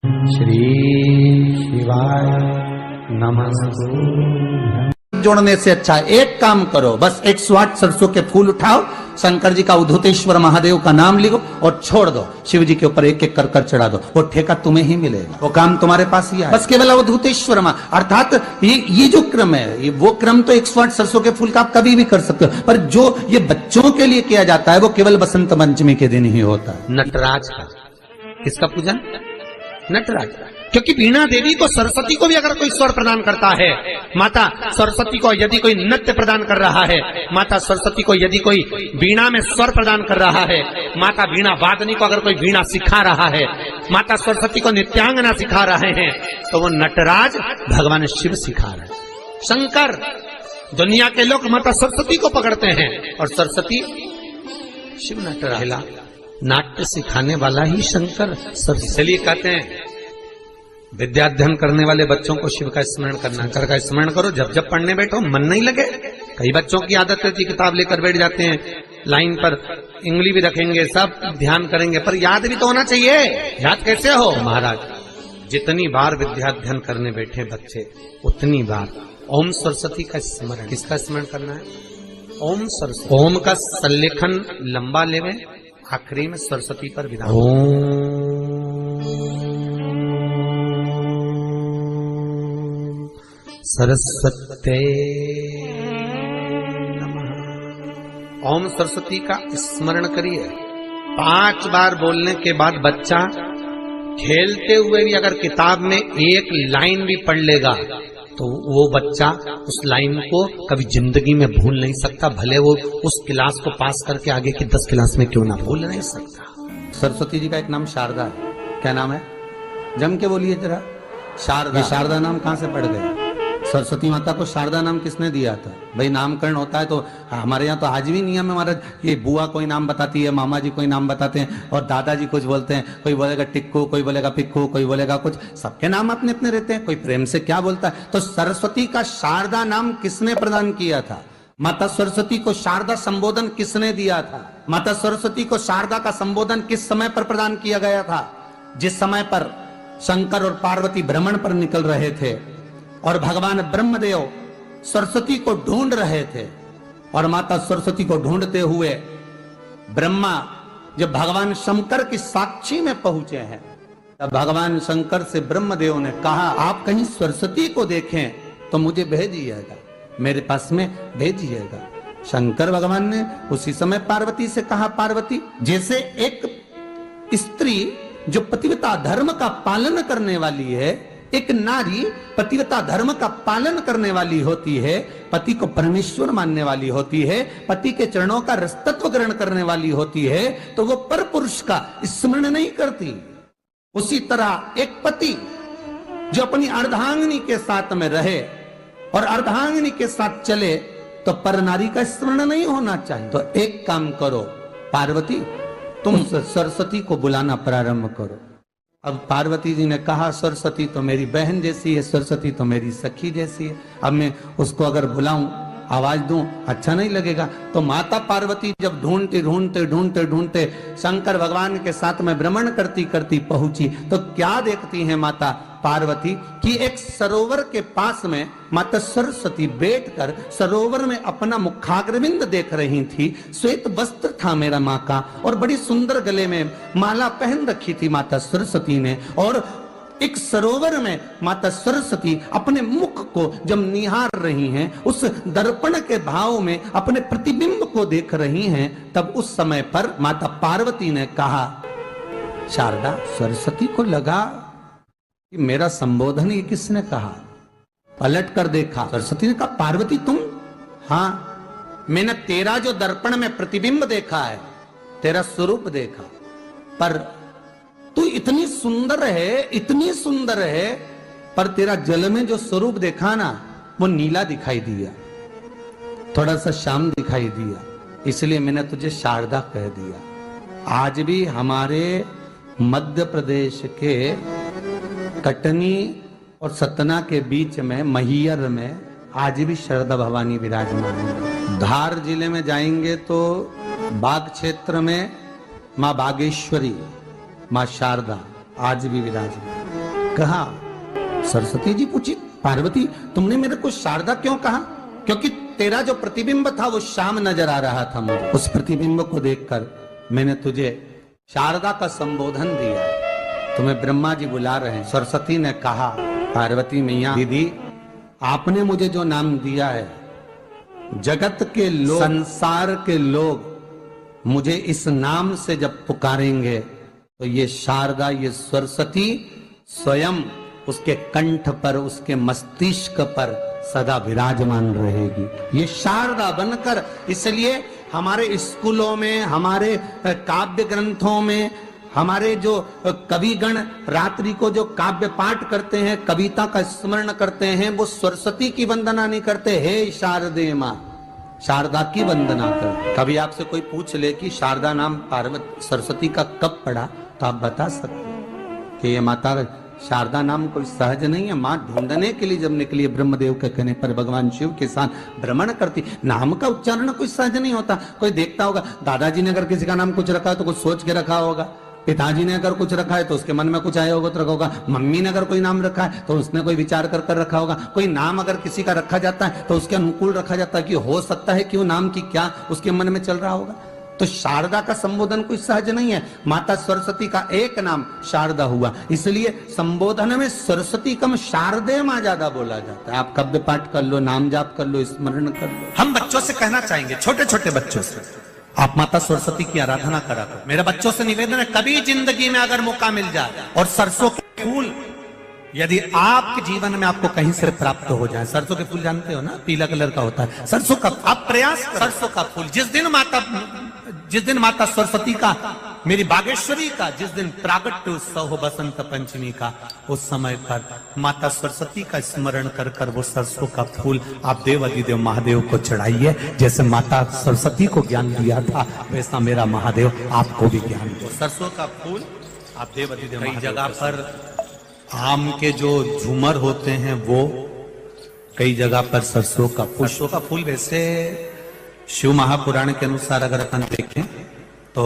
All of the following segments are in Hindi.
श्री शिवाय नमः। जोड़ने से अच्छा एक काम करो, बस 108 सरसों के फूल उठाओ, शंकर जी का उद्धतेश्वर महादेव का नाम लिखो और छोड़ दो, शिव जी के ऊपर एक एक कर कर चढ़ा दो, वो ठेका तुम्हें ही मिलेगा, वो काम तुम्हारे पास ही आएगा। बस केवल उद्धतेश्वर अर्थात ये जो क्रम है, ये वो क्रम तो 108 सरसों के फूल का आप कभी भी कर सकते हो, पर जो ये बच्चों के लिए किया जाता है वो केवल बसंत पंचमी के दिन ही होता है। नटराज का, किसका पूजन? नटराज का। क्योंकि वीणा देवी को, सरस्वती को भी अगर कोई स्वर प्रदान करता है, माता सरस्वती को यदि कोई नृत्य प्रदान कर रहा है, माता सरस्वती को यदि कोई वीणा में स्वर प्रदान कर रहा है, माता वीणा वादनी को अगर कोई वीणा सिखा रहा है, माता सरस्वती को नित्यांगना सिखा रहे हैं, तो वो नटराज भगवान शिव सिखा रहे हैं। शंकर, दुनिया के लोग माता सरस्वती को पकड़ते हैं और सरस्वती शिव नटराज, नाट्य सिखाने वाला ही शंकर। इसलिए कहते हैं विद्याध्ययन करने वाले बच्चों को शिव का स्मरण करना, शंकर का स्मरण करो। जब जब पढ़ने बैठो मन नहीं लगे, कई बच्चों की आदत होती है किताब लेकर बैठ जाते हैं, लाइन पर इंगली भी रखेंगे, सब ध्यान करेंगे, पर याद भी तो होना चाहिए। याद कैसे हो महाराज? जितनी बार विद्याध्ययन करने बैठे बच्चे उतनी बार ओम सरस्वती का स्मरण। किसका स्मरण करना है? ओम सरस्वती। ओम का संलेखन लंबा लेवे, आखिरी में सरस्वती पर विराम। सरस्वते नमः। ओम सरस्वती का स्मरण करिए। 5 बार बोलने के बाद बच्चा खेलते हुए भी अगर किताब में एक लाइन भी पढ़ लेगा तो वो बच्चा उस लाइन को कभी जिंदगी में भूल नहीं सकता, भले वो उस क्लास को पास करके आगे की 10 क्लास में क्यों ना भूल नहीं सकता। सरस्वती जी का एक नाम शारदा है। क्या नाम है? जम के बोलिए जरा। शारदा। शारदा नाम कहां से पड़ गया? सरस्वती माता को शारदा नाम किसने दिया था? भाई नामकरण होता है तो हमारे यहाँ तो आज भी नियम है महाराज, ये बुआ कोई नाम बताती है, मामा जी कोई नाम बताते हैं और दादाजी कुछ बोलते हैं, कोई बोलेगा टिक्कू, कोई बोलेगा पिक्कू, कोई बोलेगा कुछ, सबके नाम अपने अपने रहते हैं, कोई प्रेम से क्या बोलता है। तो सरस्वती का शारदा नाम किसने प्रदान किया था? माता सरस्वती को शारदा संबोधन किसने दिया था? माता सरस्वती को शारदा का संबोधन किस समय पर प्रदान किया गया था? जिस समय पर शंकर और पार्वती भ्रमण पर निकल रहे थे और भगवान ब्रह्मदेव सरस्वती को ढूंढ रहे थे, और माता सरस्वती को ढूंढते हुए ब्रह्मा जब भगवान शंकर की साक्षी में पहुंचे हैं, तब भगवान शंकर से ब्रह्मदेव ने कहा, आप कहीं सरस्वती को देखें तो मुझे भेजिएगा, मेरे पास में भेजिएगा। शंकर भगवान ने उसी समय पार्वती से कहा, पार्वती, जैसे एक स्त्री जो पतिव्रता धर्म का पालन करने वाली है, एक नारी पतिव्रता धर्म का पालन करने वाली होती है, पति को परमेश्वर मानने वाली होती है, पति के चरणों का रसतत्व ग्रहण करने वाली होती है, तो वो पर पुरुष का स्मरण नहीं करती। उसी तरह एक पति जो अपनी अर्धांगिनी के साथ में रहे और अर्धांगिनी के साथ चले तो पर नारी का स्मरण नहीं होना चाहिए। तो एक काम करो पार्वती, तुम सरस्वती को बुलाना प्रारंभ करो। अब पार्वती जी ने कहा, सरस्वती तो मेरी बहन जैसी है, सरस्वती तो मेरी सखी जैसी है, अब मैं उसको अगर बुलाऊं, आवाज दूं, अच्छा नहीं लगेगा। तो माता पार्वती जब ढूंढते ढूंढते ढूंढते ढूंढते शंकर भगवान के साथ में भ्रमण करती करती पहुंची, तो क्या देखती है माता पार्वती कि एक सरोवर के पास में माता सरस्वती बैठकर सरोवर में अपना मुखाग्रविंद देख रही थी। श्वेत वस्त्र था मेरा माँ का और बड़ी सुंदर गले में माला पहन रखी थी माता सरस्वती ने, और एक सरोवर में माता सरस्वती अपने मुख को जब निहार रही हैं, उस दर्पण के भाव में अपने प्रतिबिंब को देख रही हैं, तब उस समय पर माता पार्वती ने कहा, शारदा, सरस्वती को लगा कि मेरा संबोधन ये किसने कहा। पलट कर देखा, सरस्वती ने कहा, पार्वती तुम? हाँ, मैंने तेरा जो दर्पण में प्रतिबिंब देखा है, तेरा स्वरूप देखा, पर तू इतनी सुंदर है, इतनी सुंदर है, पर तेरा जल में जो स्वरूप देखा ना, वो नीला दिखाई दिया, थोड़ा सा श्याम दिखाई दिया, इसलिए मैंने तुझे शारदा कह दिया। आज भी हमारे मध्य प्रदेश के कटनी और सतना के बीच में मैहर में आज भी शारदा भवानी विराजमान है। धार जिले में जाएंगे तो बाग क्षेत्र में माँ बागेश्वरी, माँ शारदा आज भी विराजमान। कहा। सरस्वती जी पूछी, पार्वती तुमने मेरे को शारदा क्यों कहा? क्योंकि तेरा जो प्रतिबिंब था वो श्याम नजर आ रहा था मुझे। उस प्रतिबिंब को देखकर मैंने तुझे शारदा का संबोधन दिया। तुम्हें ब्रह्मा जी बुला रहे हैं। सरस्वती ने कहा, पार्वती मैया दीदी, आपने मुझे जो नाम दिया है, जगत के लोग, संसार के लोग मुझे इस नाम से जब पुकारेंगे तो ये शारदा, ये सरस्वती स्वयं उसके कंठ पर, उसके मस्तिष्क पर सदा विराजमान रहेगी, ये शारदा बनकर। इसलिए हमारे स्कूलों में, हमारे काव्य ग्रंथों में, हमारे जो कविगण रात्रि को जो काव्य पाठ करते हैं, कविता का स्मरण करते हैं, वो सरस्वती की वंदना नहीं करते, हे शारदे मां, शारदा की वंदना कर। कभी आपसे कोई पूछ ले कि शारदा नाम पार्वती सरस्वती का कब पड़ा, तो आप बता सकते हैं कि ये माता शारदा नाम कोई सहज नहीं है। माँ ढूंढने के लिए जब निकली, ब्रह्मदेव के कहने पर भगवान शिव के साथ भ्रमण करती। नाम का उच्चारण कोई सहज नहीं होता। कोई देखता होगा, दादाजी ने अगर किसी का नाम कुछ रखा है तो कुछ सोच के रखा होगा, पिताजी ने अगर कुछ रखा है तो उसके मन में कुछ आया होगा तो रखा होगा, मम्मी ने अगर कोई नाम रखा है तो उसने कोई विचार कर कर रखा होगा। कोई नाम अगर किसी का रखा जाता है तो उसके अनुकूल रखा जाता है कि हो सकता है कि वो नाम की क्या उसके मन में चल रहा होगा। तो शारदा का संबोधन कोई सहज नहीं है। माता सरस्वती का एक नाम शारदा हुआ, इसलिए संबोधन में सरस्वती कम शारदे मां ज्यादा बोला जाता है। आप काव्य पाठ कर लो, नाम जाप कर लो, स्मरण कर लो। हम बच्चों से कहना चाहेंगे, छोटे छोटे बच्चों से, आप माता सरस्वती की आराधना करा करो। मेरे बच्चों से निवेदन है, कभी जिंदगी में अगर मौका मिल जाए और सरसों के फूल यदि आपके जीवन में आपको कहीं से प्राप्त हो जाए, सरसों के फूल जानते हो ना, पीला कलर का होता है, सरसों का, आप प्रयास करो। सरसों का फूल जिस दिन माता सरस्वती का, मेरी बागेश्वरी का जिस दिन प्रागट्य उत्सव हो बसंत पंचमी का, उस समय पर माता सरस्वती का स्मरण कर कर वो सरसों का फूल आप देव अधिदेव महादेव को चढ़ाइए। जैसे माता सरस्वती को ज्ञान दिया था, वैसा मेरा महादेव आपको भी ज्ञान दो। सरसों का फूल आप देव अधिदेव। कई जगह पर आम के जो झूमर होते हैं वो, कई जगह पर सरसों का फूल वैसे शिव महापुराण के अनुसार अगर अपन देखें तो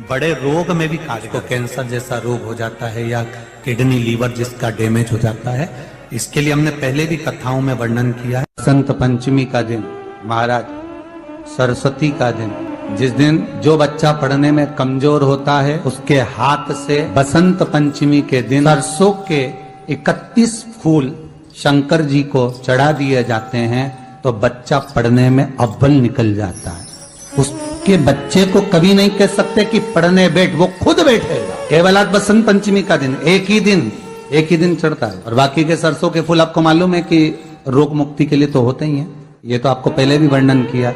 बड़े रोग में भी कार्य, को कैंसर जैसा रोग हो जाता है या किडनी लीवर जिसका डैमेज हो जाता है, इसके लिए हमने पहले भी कथाओं में वर्णन किया है। बसंत पंचमी का दिन, महाराज सरस्वती का दिन, जिस दिन जो बच्चा पढ़ने में कमजोर होता है उसके हाथ से बसंत पंचमी के दिन सरसों के 31 फूल शंकर जी को चढ़ा दिए जाते हैं तो बच्चा पढ़ने में अव्वल निकल जाता है। उसके बच्चे को कभी नहीं कह सकते कि पढ़ने बैठ, वो खुद बैठेगा। केवल आज बसंत पंचमी का दिन, एक ही दिन चढ़ता है। और बाकी के सरसों के फूल आपको मालूम है कि रोग मुक्ति के लिए तो होते ही हैं। ये तो आपको पहले भी वर्णन किया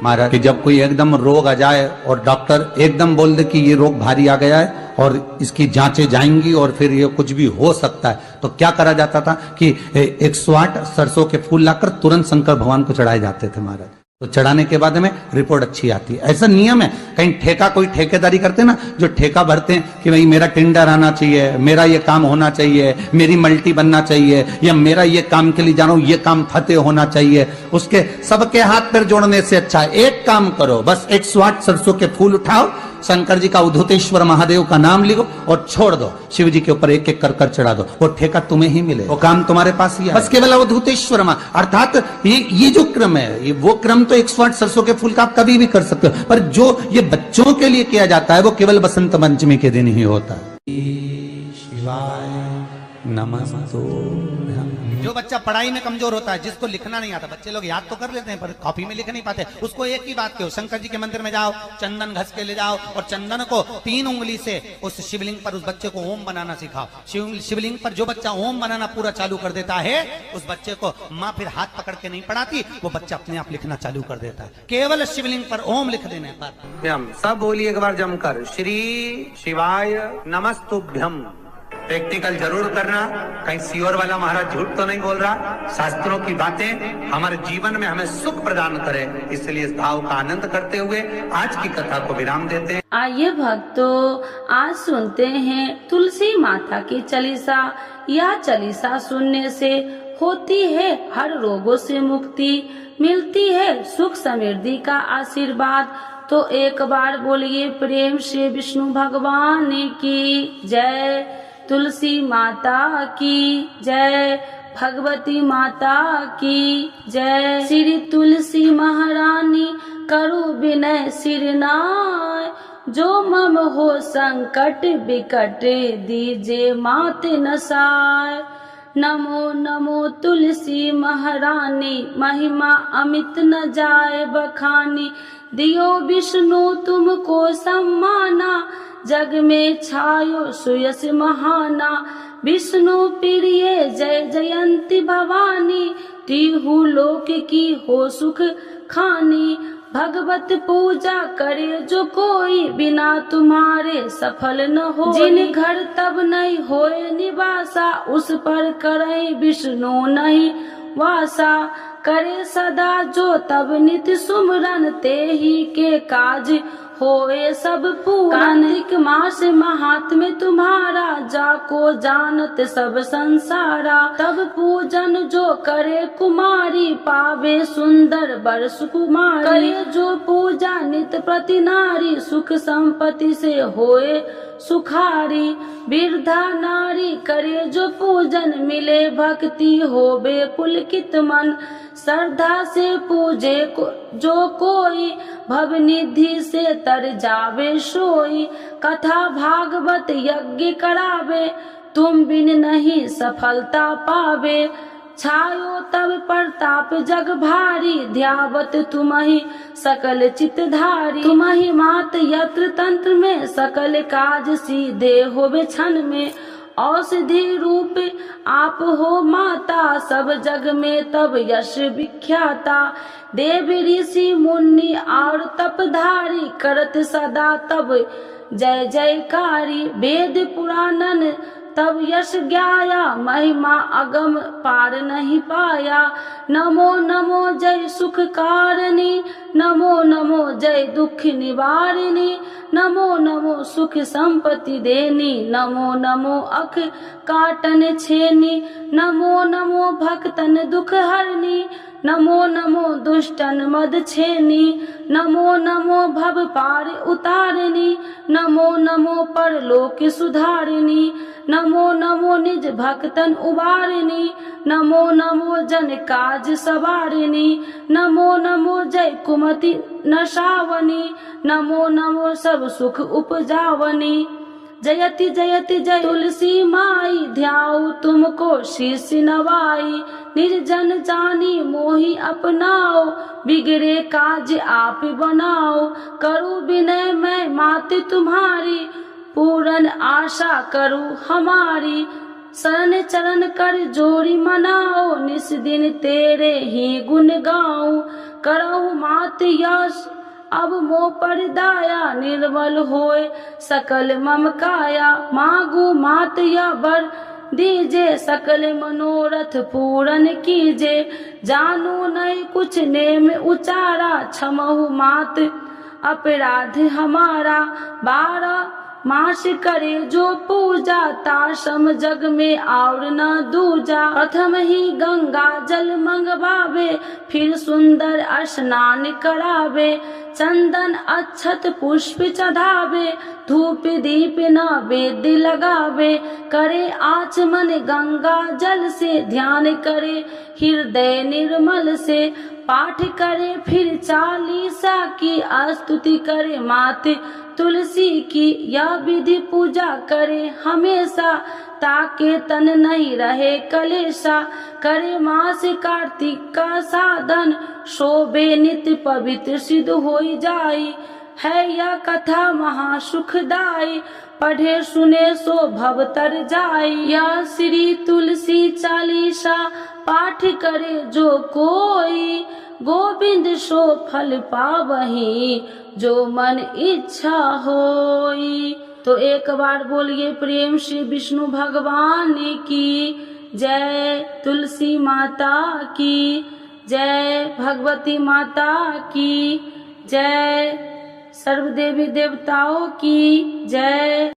महाराज कि जब कोई एकदम रोग आ जाए और डॉक्टर एकदम बोल दे कि ये रोग भारी आ गया है और इसकी जांचें जाएंगी और फिर ये कुछ भी हो सकता है, तो क्या करा जाता था कि 108 सरसों के फूल लाकर तुरंत शंकर भगवान को चढ़ाए जाते थे महाराज। तो चढ़ाने के बाद में रिपोर्ट अच्छी आती है। ऐसा नियम है। कहीं ठेका, कोई ठेकेदारी करते ना, जो ठेका भरते हैं कि भाई मेरा टेंडर आना चाहिए, मेरा ये काम होना चाहिए, मेरी मल्टी बनना चाहिए, या मेरा ये काम के लिए जा रहा हूं, ये काम फतेह होना चाहिए, उसके सबके हाथ पैर जोड़ने से अच्छा है एक काम करो, बस 108 सरसों के फूल उठाओ, शंकर जी का उद्धतेश्वर महादेव का नाम लिखो और छोड़ दो, शिव जी के ऊपर एक एक कर कर चढ़ा दो, वो ठेका तुम्हें ही मिले, वो काम तुम्हारे पास ही है। बस केवल उद्धतेश्वर अर्थात ये जो क्रम है, ये वो क्रम तो 108 सरसों के फूल का आप कभी भी कर सकते हो, पर जो ये बच्चों के लिए किया जाता है वो केवल बसंत पंचमी के दिन ही होता है। शिवाय नमस्तु। जो बच्चा पढ़ाई में कमजोर होता है, जिसको लिखना नहीं आता, बच्चे लोग याद तो कर लेते हैं पर कॉपी में लिख नहीं पाते, उसको एक ही बात कहो, शंकर जी के मंदिर में जाओ, चंदन घस के ले जाओ और चंदन को 3 उंगली से उस शिवलिंग पर उस बच्चे को ओम बनाना सिखाओ। शिवलिंग पर जो बच्चा ओम बनाना पूरा चालू कर देता है, उस बच्चे को माँ फिर हाथ पकड़ के नहीं पढ़ाती, वो बच्चा अपने आप लिखना चालू कर देता है केवल शिवलिंग पर ओम लिख देने पर। सब बोलिए एक बार जमकर, श्री शिवाय नमस्तुभ्यम। प्रैक्टिकल जरूर करना, कहीं सियोर वाला महाराज झूठ तो नहीं बोल रहा। शास्त्रों की बातें हमारे जीवन में हमें सुख प्रदान करे, इसलिए इस भाव का आनंद करते हुए आज की कथा को विराम देते हैं। आइए भक्तों, आज सुनते हैं तुलसी माता की चालीसा। यह चालीसा सुनने से होती है हर रोगों से मुक्ति, मिलती है सुख समृद्धि का आशीर्वाद। तो एक बार बोलिए प्रेम से विष्णु भगवान की जय। तुलसी माता की जय, भगवती माता की जय। श्री तुलसी महारानी करु विनय सिरनाय, जो मम हो संकट विकट दीजे मात नसाय। नमो नमो तुलसी महारानी, महिमा अमित न जाए बखानी। दियो विष्णु तुमको सम्माना, जग में छायो सुयस महाना। विष्णु प्रिय जय जयंती भवानी, तिहु लोक की हो सुख खानी। भगवत पूजा करे जो कोई, बिना तुम्हारे सफल न हो। जिन घर तब नहीं होए निवासा, उस पर करे विष्णु नहीं वासा। करे सदा जो तब नित सुमरन, ते ही के काज होए सब पूरन। कार्तिक मास महात्म्य तुम्हारा, जाको जानत सब संसारा। तब पूजन जो करे कुमारी, पावे सुंदर वर सुकुमारी। करे जो पूजा नित प्रति नारी, सुख संपत्ति से होए सुखारी। वृद्धा नारी करे जो पूजन, मिले भक्ति होवे पुलकित मन। श्रद्धा से पूजे जो कोई, भव निधि से तर जावे सोई। कथा भागवत यज्ञ करावे, तुम बिन नहीं सफलता पावे। छायो तब प्रताप जग भारी, ध्यावत तुम्हि सकल चितधारी। तुम्हि मात यत्र तंत्र में, सकल काज सीधे होवे क्षण में। औषधि रूप आप हो माता, सब जग में तब यश विख्याता। देव ऋषि मुनि और तपधारी, करत सदा तब जय जयकारी। वेद पुराणन तब यश ज्ञाया, महिमा अगम पार नहीं पाया। नमो नमो जय सुख कारिणी, नमो नमो जय दुख निवारिणी। नमो नमो सुख संपत्ति देनी, नमो नमो अख काटन छेनी। नमो नमो भक्तन दुख हरनी, नमो नमो दुष्टन मद छेनी। नमो नमो भव पार उतारिणी, नमो नमो परलोक सुधारिणी। नमो नमो निज भक्तन उबारिणी, नमो नमो जन काज सवारिणी। नमो नमो जय कुमति नशावनी, नमो नमो सब सुख उपजावनी। जयति जयति जय तुलसी माई, ध्याऊ तुमको शीश नवाई। निर्जन जानी मोहि अपनाओ, बिगड़े काज आप बनाओ। करूँ विनय मैं मात तुम्हारी, पूरन आशा करूँ हमारी। शरण चरण कर जोड़ी मनाओ, निस दिन तेरे ही गुण गाऊं। करहु मात यश अब मोह पर दाया, निर्मल होए सकल मम काया। मांगू मात या वर दीजे, सकल मनोरथ पूरन कीजे। जानू नहीं कुछ नेम उचारा, क्षमहु मात अपराध हमारा। 12 मास करे जो पूजा, ताशम जग में और न दूजा। प्रथम ही गंगा जल मंगवावे, फिर सुंदर स्नान करावे। चंदन अक्षत पुष्प चढ़ावे, धूप दीप नैवेद्य लगावे। करे आचमन गंगा जल से, ध्यान करे हृदय निर्मल से। पाठ करे फिर 40 की, स्तुति करे मात तुलसी की। यह विधि पूजा करे हमेशा, ताके तन नहीं रहे कलेशा। करे मास कार्तिक का साधन, शोभे नित्य पवित्र सिद्ध होई जाई। है यह कथा महासुखदाई, पढ़े सुने सो भव तर जाई। यह श्री तुलसी चालीसा, पाठ करे जो कोई। गोविंद सो फल पावही, जो मन इच्छा होई। तो एक बार बोलिए प्रेम से विष्णु भगवान की जय, तुलसी माता की जय, भगवती माता की जय, सर्व देवी देवताओं की जय।